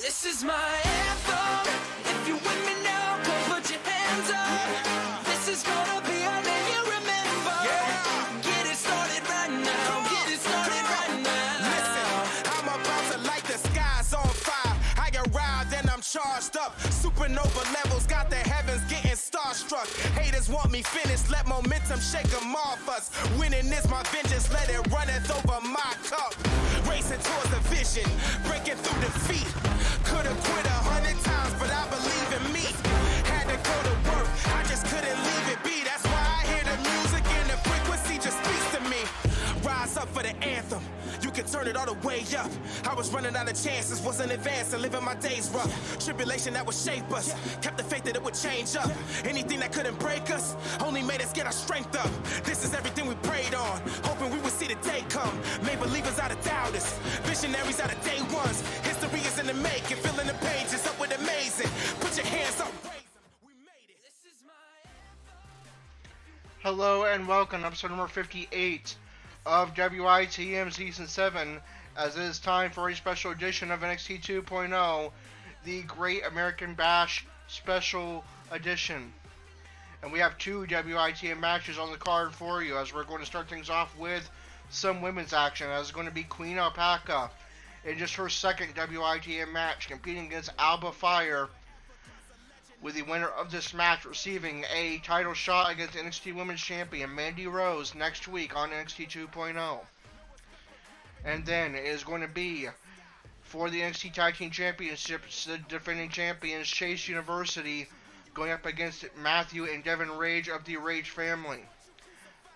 This is my anthem. If you with me now, come put your hands up. This is gonna be a name you remember. Get it started right now. Get it started right now. Listen, I'm about to light the skies on fire. I arrived and I'm charged up. Supernova levels got the heavens getting starstruck. Haters want me finished, let momentum shake them off us. Winning is my vengeance, let it runneth over my cup. Racing towards the vision, breaking through defeat. Could've quit 100 times, but I believe in me. Had to go to work, I just couldn't leave it be. That's why I hear the music and the frequency just speaks to me. Rise up for the anthem, you can turn it all the way up. I was running out of chances, wasn't advancing, living my days rough. Tribulation that would shape us, kept the faith that it would change up. Anything that couldn't break us, only made us get our strength up. This is everything we prayed on, hoping we would see the day come. Made believers out of doubters, visionaries out of day ones. History is in the making, filling the pages up with amazing. Put your hands up, raise them, we made it. This is my anthem. Hello and welcome to episode number 58 of WITM Season 7, as it is time for a special edition of NXT 2.0, the Great American Bash Special Edition. And we have two WITM matches on the card for you, as we're going to start things off with some women's action, as it's going to be Queen Alpaca in just her second WITM match, competing against Fyre, with the winner of this match receiving a title shot against NXT Women's Champion Mandy Rose next week on NXT 2.0. And then it is going to be for the NXT Tag Team Championships, the defending champions Chase University going up against Matthew and Devon Rage of the Rage family.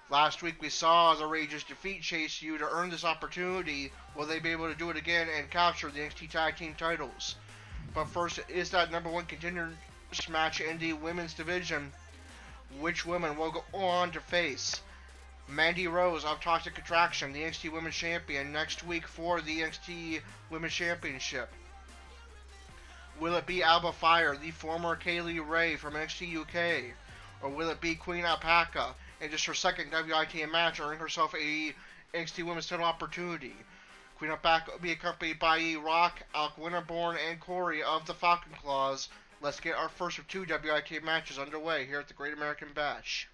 Last week we saw the Rages defeat Chase U to earn this opportunity. Will they be able to do it again and capture the NXT Tag Team titles? But first is that number one contender match in the women's division. Which women will go on to face Mandy Rose of Toxic Attraction, the NXT Women's Champion, next week for the NXT Women's Championship? Will it be Fyre, the former Kaylee Ray from NXT UK? Or will it be Queen Alpaca in just her second WITM match, earning herself a NXT Women's title opportunity? Queen Alpaca will be accompanied by Rock, Alk Winterborn, and Corey of the Falcon Claws. Let's get our first of two WITM matches underway here at the Great American Bash.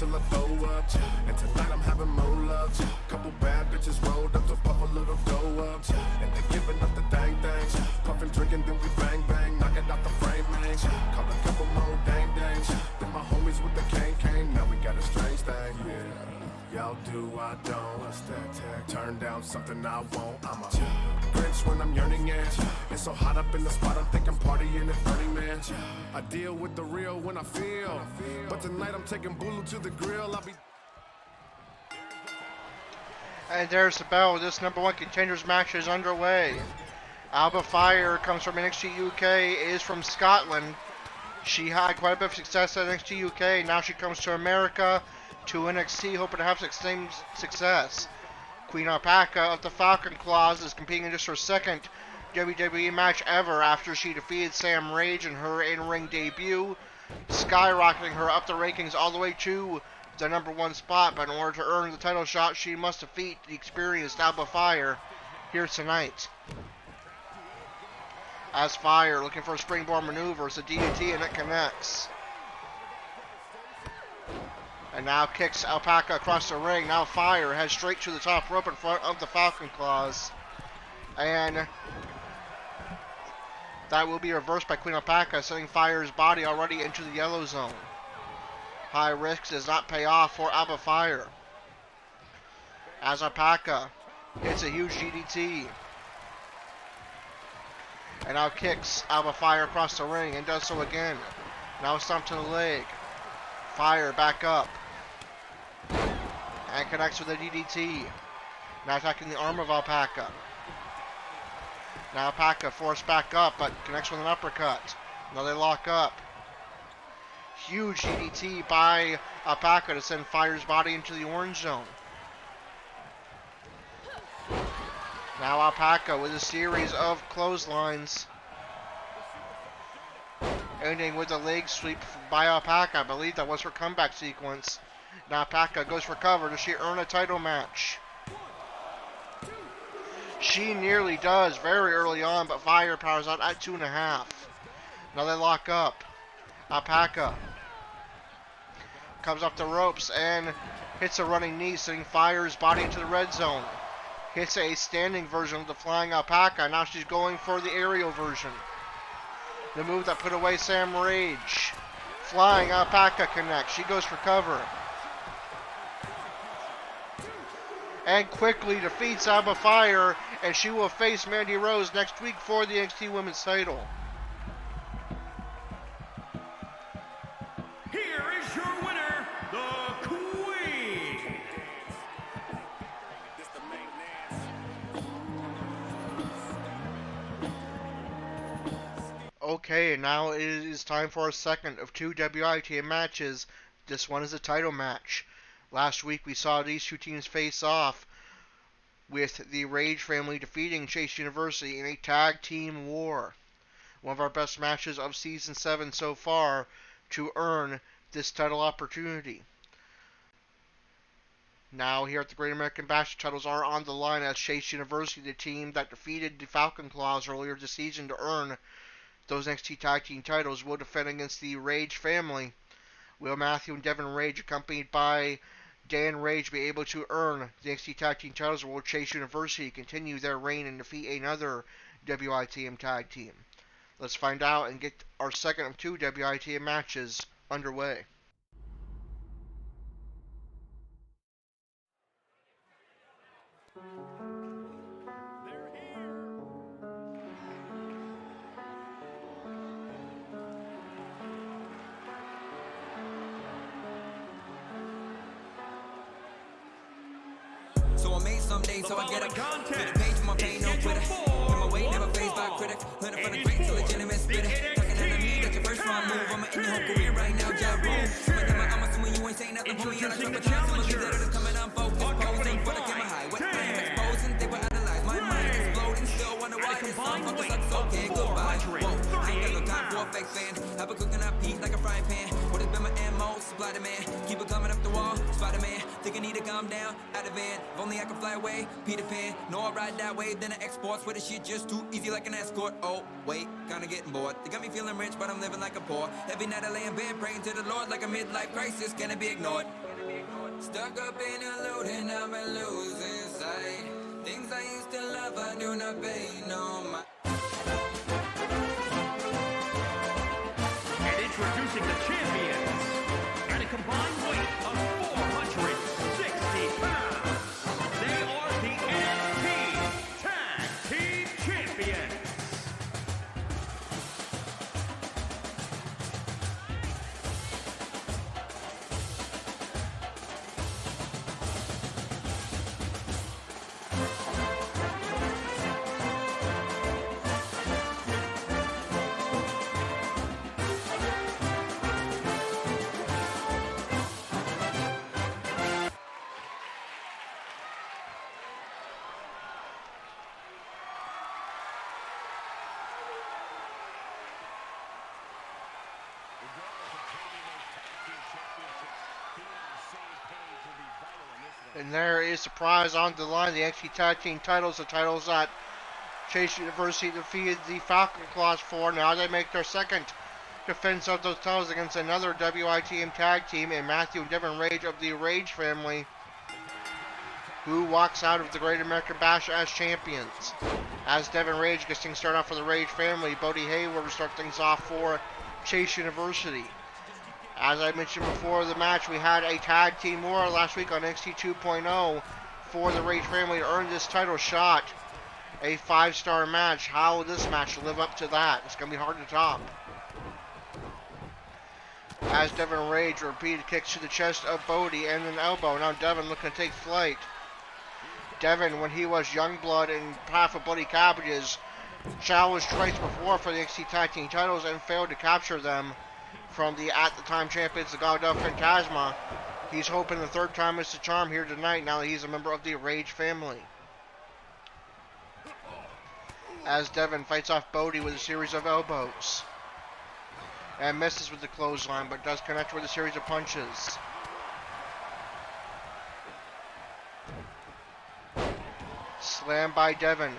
till I throw up. And tonight I'm having more love. Couple bad bitches rolled up to puff a little dough up. And they giving up the dang things. Puffin', drinking, then we bang bang. Knock it out the frame, man. Call a couple more dang dangs. Then my homies with the cane. Now we got a strange thing. Yeah. Y'all do, I don't. What's that tag? Turn down something I won't. I'm a Grinch when I'm yearning, yeah. It's so hot up in the spot, I'm thinking partying at Burning Man. I deal with the real when I feel. But tonight I'm taking Bulu to the grill. I'll be. And there's the bell. This number one contenders match is underway. Fyre comes from NXT UK, is from Scotland. She had quite a bit of success at NXT UK. Now she comes to America, to NXT, hoping to have the same success. Queen Alpaca of the Falcon CAWs is competing in just her second WWE match ever after she defeated Sam Rage in her in-ring debut, skyrocketing her up the rankings all the way to the number one spot. But in order to earn the title shot, she must defeat the experienced Fyre here tonight. As Fyre looking for a springboard maneuver, it's a DDT and it connects. And now kicks Alpaca across the ring. Now Fyre heads straight to the top rope in front of the Falcon CAWs. And that will be reversed by Queen Alpaca, sending Fyre's body already into the yellow zone. High risk does not pay off for Fyre. As Alpaca hits a huge DDT. And now kicks Fyre across the ring and does so again. Now stomp to the leg. Fyre back up. And connects with a DDT. Now attacking the arm of Alpaca. Now Alpaca forced back up, but connects with an uppercut. Now they lock up. Huge DDT by Alpaca to send Fyre's body into the orange zone. Now Alpaca with a series of clotheslines. Ending with a leg sweep by Alpaca. I believe that was her comeback sequence. Now Alpaca goes for cover. Does she earn a title match? She nearly does very early on, but Fyre powers out at 2.5. Now they lock up. Alpaca comes up the ropes and hits a running knee, sending Fyre's body into the red zone. Hits a standing version of the flying Alpaca. Now she's going for the aerial version. The move that put away Sam Rage. Flying Alpaca connects. She goes for cover. And quickly defeats Fyre, and she will face Mandy Rose next week for the NXT Women's title. Here is your winner, the Queen. Okay, and now it is time for our second of two WITM matches. This one is a title match. Last week we saw these two teams face off, with the Rage family defeating Chase University in a tag team war. One of our best matches of Season 7 so far to earn this title opportunity. Now here at the Great American Bash, the titles are on the line as Chase University, the team that defeated the Falcon CAWs earlier this season to earn those NXT Tag Team titles, will defend against the Rage family. Will Matthew and Devon Rage, accompanied by Dan Rage, be able to earn the NXT Tag Team titles, or will Chase University continue their reign and defeat another WITM Tag Team? Let's find out and get our second of two WITM matches underway. So I made some days, so I get up. Put a page in my pain, no Twitter. In my way, never faced by a critic. Learning from the greats, a legitimate spitter. Talking at me, that's your first wrong move. I'm in your whole career right now, job rule. I'm assuming you ain't saying nothing for me. And I took a chance, some of these letters coming unfocused. Posing for the camera high. What I am exposing, they were idolized. My mind exploding, still wonder why this song fuckers sucks. Okay, goodbye. Whoa, I ain't got no time for a fake fan. Have a cooking up heat like a frying pan. What has been my ammo? Supply demand. Keep it coming up the wall. Spider-Man. Think I need to calm down. Out of van. If only I could fly away. Peter Pan. Know I ride that way. Then I export. Swear the shit just too easy like an escort. Oh, wait. Kinda getting bored. They got me feeling rich, but I'm living like a poor. Every night I lay in bed praying to the Lord like a midlife crisis. Can it be ignored? Stuck up in a loop and I've been losing sight. Things I used to love, I do not pay no mind. And introducing the champions, at a combined weight of 460 pounds, they are the NXT Tag Team Champions. And there is the prize on the line, the NXT Tag Team titles, the titles that Chase University defeated the Falcon Claws for. Now they make their second defense of those titles against another WITM Tag Team in Matthew and Devon Rage of the Rage family, who walks out of the Great American Bash as champions. As Devon Rage gets things started off for the Rage family, Bodie Hayward will start things off for Chase University. As I mentioned before the match, we had a tag team war last week on NXT 2.0 for the Rage family to earn this title shot. A 5-star match. How will this match live up to that? It's going to be hard to top. As Devon Rage repeated kicks to the chest of Bodie and an elbow. Now Devon looking to take flight. Devon, when he was Youngblood and half of Bloody Cabbages, challenged twice before for the NXT Tag Team titles and failed to capture them from the at-the-time champions, the Goddamn Phantasma. He's hoping the third time is the charm here tonight now that he's a member of the Rage family. As Devon fights off Bodie with a series of elbows. And misses with the clothesline, but does connect with a series of punches. Slam by Devon.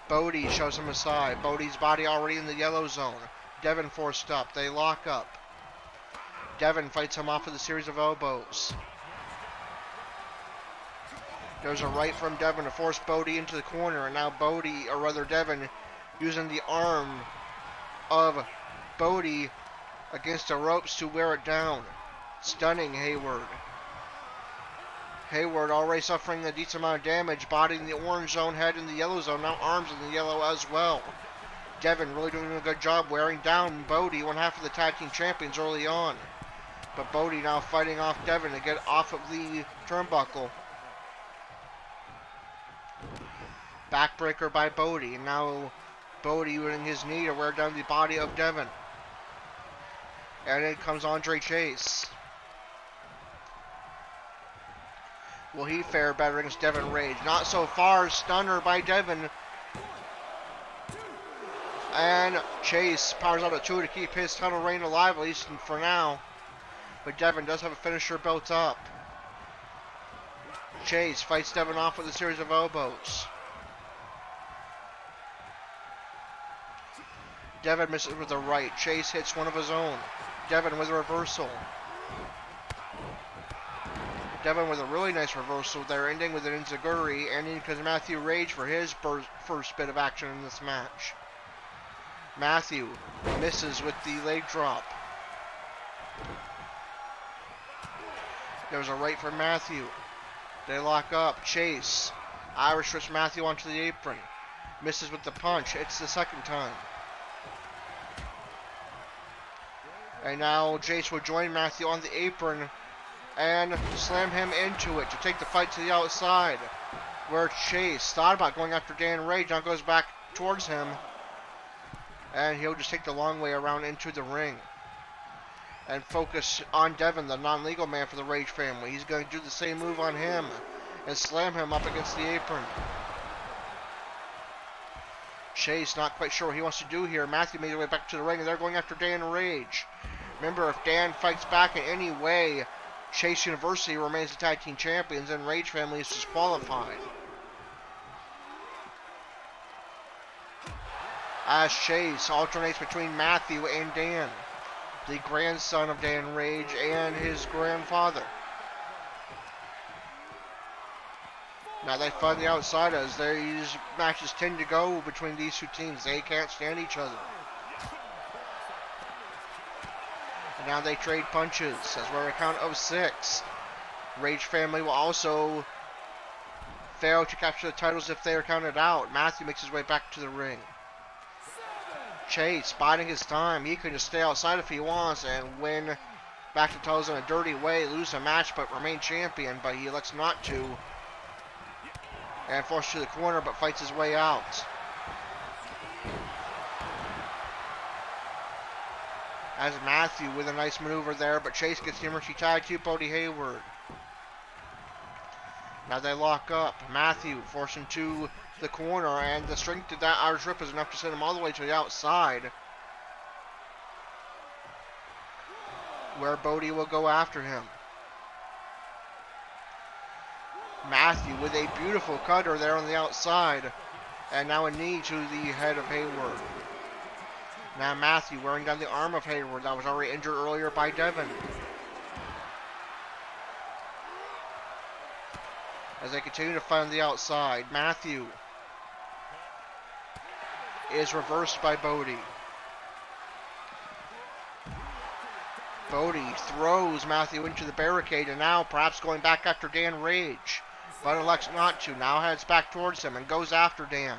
Bodie shows him aside. Bodie's body already in the yellow zone. Devon forced up. They lock up. Devon fights him off with a series of elbows. There's a right from Devon to force Bodie into the corner. And now Bodie, or rather Devon, using the arm of Bodie against the ropes to wear it down. Stunning Hayward. Hayward already suffering a decent amount of damage. Body in the orange zone, head in the yellow zone. Now arms in the yellow as well. Devon really doing a good job wearing down Bodie, one half of the tag team champions early on. But Bodie now fighting off Devon to get off of the turnbuckle. Backbreaker by Bodie. And now Bodie using his knee to wear down the body of Devon. And in comes Andre Chase. Will he fare better against Devon Rage? Not so far. Stunner by Devon. And Chase powers out a 2 to keep his title reign alive, at least for now. But Devon does have a finisher built up. Chase fights Devon off with a series of elbows. Devon misses with a right. Chase hits one of his own. Devon with a reversal. Devon with a really nice reversal there, ending with an enziguri, ending because Matthew Rage for his first bit of action in this match. Matthew misses with the leg drop. There's a right from Matthew. They lock up. Chase. Irish twists Matthew onto the apron. Misses with the punch. It's the second time. And now Chase will join Matthew on the apron and slam him into it to take the fight to the outside, where Chase thought about going after Dan Rage. Now goes back towards him. And he'll just take the long way around into the ring. And focus on Devon, the non-legal man for the Rage family. He's going to do the same move on him. And slam him up against the apron. Chase not quite sure what he wants to do here. Matthew made his way back to the ring, and they're going after Dan Rage. Remember, if Dan fights back in any way, Chase University remains the tag team champions, and Rage family is disqualified. As Chase alternates between Matthew and Dan, the grandson of Dan Rage and his grandfather. Now they find the outside as these matches tend to go between these two teams. They can't stand each other. And now they trade punches as we're at a count of 6. Rage family will also fail to capture the titles if they are counted out. Matthew makes his way back to the ring. Chase biding his time. He can just stay outside if he wants and win back to titles in a dirty way. Lose a match but remain champion, but he elects not to. And forced to the corner, but fights his way out. As Matthew with a nice maneuver there, but Chase gets the emergency tag to Bodie Hayward. Now they lock up. Matthew forced him to the corner, and the strength of that Irish Whip is enough to send him all the way to the outside, where Bodie will go after him. Matthew with a beautiful cutter there on the outside, and now a knee to the head of Hayward. Now Matthew wearing down the arm of Hayward that was already injured earlier by Devon. As they continue to fight on the outside, Matthew is reversed by Bodie. Bodie throws Matthew into the barricade, and now perhaps going back after Dan Rage, but elects not to. Now heads back towards him and goes after Dan.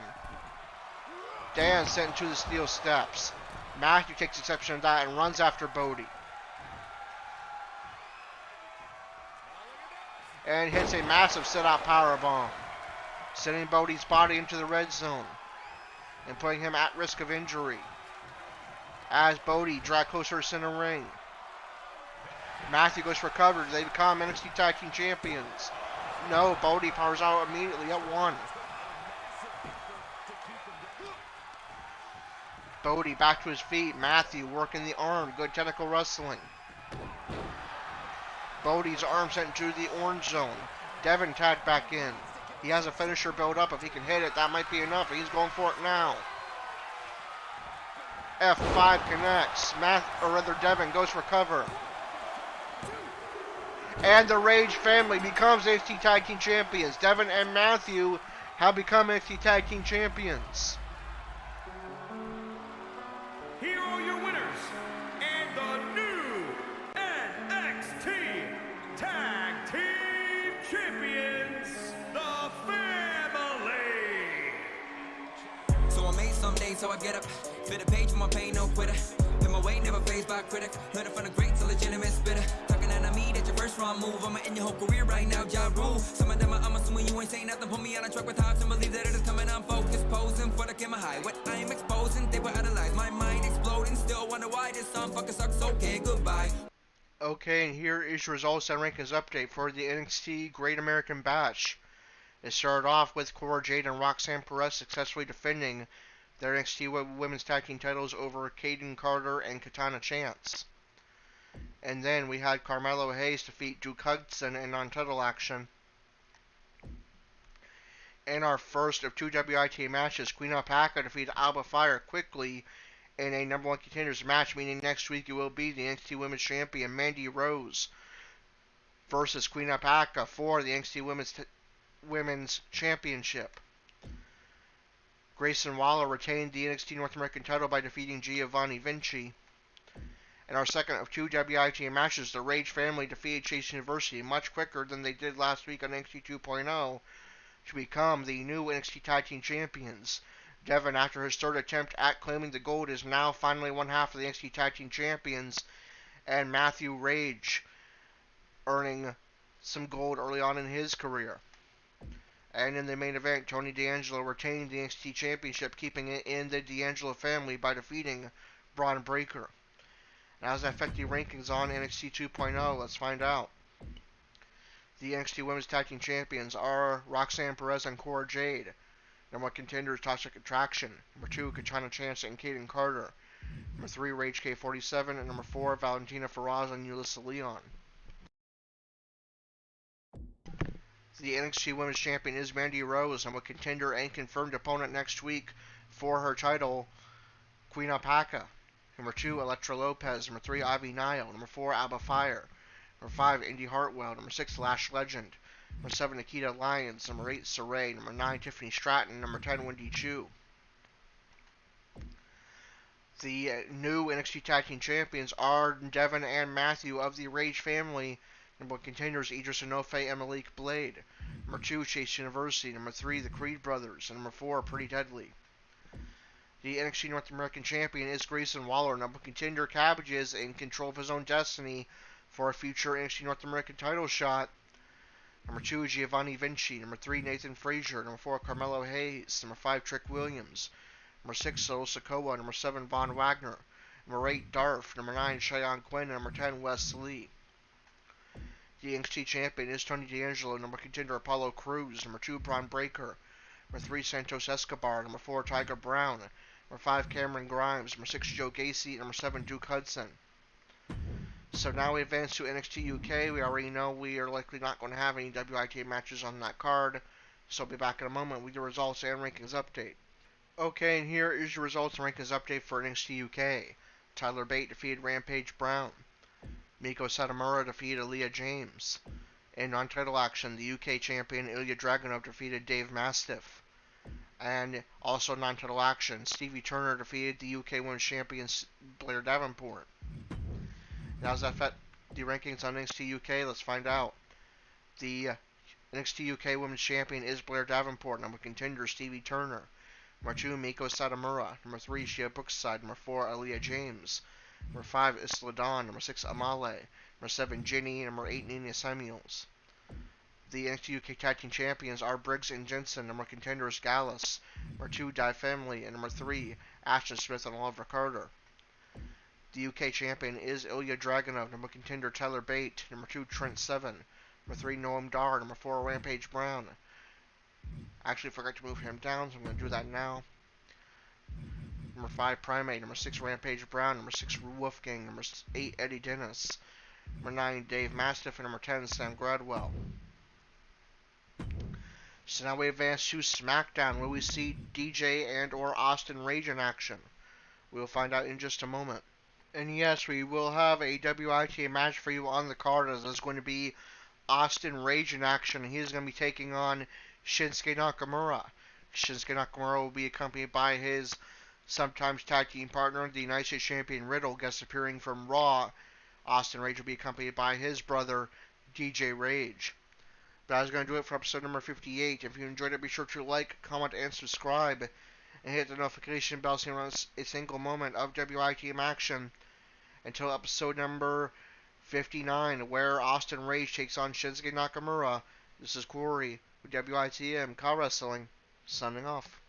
Dan sent into the steel steps. Matthew takes exception to that and runs after Bodie. And hits a massive sit-out powerbomb, sending Bodie's body into the red zone and putting him at risk of injury. As Bodie dragged closer to center ring. Matthew goes for coverage. They become NXT Tag Team Champions. No, Bodie powers out immediately at 1. Bodie back to his feet. Matthew working the arm. Good technical wrestling. Bodie's arm sent into the orange zone. Devon tagged back in. He has a finisher built up. If he can hit it, that might be enough. He's going for it now. F5 connects. Devon goes for cover. And the Rage family becomes NXT Tag Team Champions. Devon and Matthew have become NXT Tag Team Champions. Here are your winners and the new NXT Tag Team Champions, the family. So I made some days, so I get up. Fit a page from my pain, no quitter. Hit my way, never phased by a critic. Learning from the greats, a legitimate spitter. Talking at me, that's your first wrong move. I'm in your whole career right now, job rule. Some of them, I'm assuming you ain't saying nothing. Put me on a truck with hops and believe that it is coming. I'm focused, posing for the camera high. What I am exposing, they were out of life. My mind exploding, still wonder why this song fucking sucks. Okay, goodbye. Okay, and here is your results and rankings update for the NXT Great American Bash. It started off with Cora Jade and Roxanne Perez successfully defending their NXT Women's Tag Team titles over Kaden Carter and Katana Chance. And then we had Carmelo Hayes defeat Duke Hudson in non-title action. In our first of 2 WITA matches, Queen Alpaca defeated Fyre quickly in a number 1 contenders match, meaning next week it will be the NXT Women's Champion Mandy Rose versus Queen Alpaca for the NXT Women's Championship. Grayson Waller retained the NXT North American title by defeating Giovanni Vinci. In our second of 2 WITA matches, the Rage family defeated Chase University much quicker than they did last week on NXT 2.0 to become the new NXT Tag Team Champions. Devon, after his third attempt at claiming the gold, is now finally one half of the NXT Tag Team Champions, and Matthew Rage earning some gold early on in his career. And in the main event, Tony D'Angelo retained the NXT Championship, keeping it in the D'Angelo family by defeating Braun Breaker. Now, does that affect the rankings on NXT 2.0? Let's find out. The NXT Women's Tag Team Champions are Roxanne Perez and Cora Jade. Number 1 contenders, Toxic Attraction. Number 2, Katana Chance and Kaden Carter. Number 3, Rage K47. And number 4, Valentina Feroz and Yulissa Leon. The NXT Women's Champion is Mandy Rose, and will contender and confirmed opponent next week for her title, Queen Alpaca. Number 2, Elektra Lopez. Number 3, Ivy Nile. Number 4, Alba Fyre. Number 5, Indy Hartwell. Number 6, Lash Legend. Number 7, Nikita Lyons. Number 8, Saray. Number 9, Tiffany Stratton. Number 10, Wendy Chu. The new NXT Tag Team Champions are Devon and Matthew of the Rage family. Number 1 contenders, Idris Enofe and Malik Blade. Number 2, Chase University. Number 3, the Creed Brothers. And number 4, Pretty Deadly. The NXT North American Champion is Grayson Waller. Number 1 contender, Cabbage is in control of his own destiny for a future NXT North American title shot. Number 2, Giovanni Vinci. Number 3, Nathan Frazier. Number 4, Carmelo Hayes. Number 5, Trick Williams. Number 6, Solo Sikoa. Number 7, Von Wagner. Number 8, Darth. Number 9, Cheyenne Quinn. And number 10, Wes Lee. The NXT Champion is Tony D'Angelo. Number contender, Apollo Crews. Number 2, Braun Breaker. Number 3, Santos Escobar. Number 4, Tiger Brown. Number 5, Cameron Grimes. Number 6, Joe Gacy. Number 7, Duke Hudson. So now we advance to NXT UK. We already know we are likely not going to have any WITA matches on that card. So I'll be back in a moment with the results and rankings update. Okay, and here is your results and rankings update for NXT UK. Tyler Bate defeated Rampage Brown. Miko Satomura defeated Aaliyah James. In non-title action, the UK champion Ilya Dragunov defeated Dave Mastiff. And also non-title action, Stevie Turner defeated the UK Women's Champion Blair Davenport. Now, does that affect the rankings on NXT UK? Let's find out. The NXT UK Women's Champion is Blair Davenport. Number contender, Stevie Turner. Number 2, Miko Satomura. Number 3, Shia Brookside. Number 4, Aaliyah James. Number 5, Isla Dawn. Number 6, Amale. Number 7, Ginny. Number 8, Nina Samuels. The NXT UK Tag Team Champions are Briggs and Jensen. Number contenders, Gallus. Number 2, Die Family. And number 3, Ashton Smith and Oliver Carter. The UK Champion is Ilya Dragunov. Number contender, Tyler Bate. Number 2, Trent Seven. Number 3, Noam Dar. Number 4, Rampage Brown. Actually forgot to move him down, so I'm going to do that now. Number 5, Primate. Number 6, Rampage Brown. Number 6, Wolfgang. Number 8, Eddie Dennis. Number 9, Dave Mastiff. And number 10, Sam Gradwell. So now we advance to SmackDown, where we see DJ and or Austin Rage in action. We'll find out in just a moment. And yes, we will have a WITA match for you on the card, as there's going to be Austin Rage in action. He is going to be taking on Shinsuke Nakamura. Shinsuke Nakamura will be accompanied by his sometimes tag team partner, the United States Champion Riddle, guest appearing from Raw. Austin Rage will be accompanied by his brother, DJ Rage. But I was going to do it for episode number 58. If you enjoyed it, be sure to like, comment, and subscribe. And hit the notification bell so you don't miss a single moment of WITM action. Until episode number 59, where Austin Rage takes on Shinsuke Nakamura. This is Corey with WITM CAW Wrestling, signing off.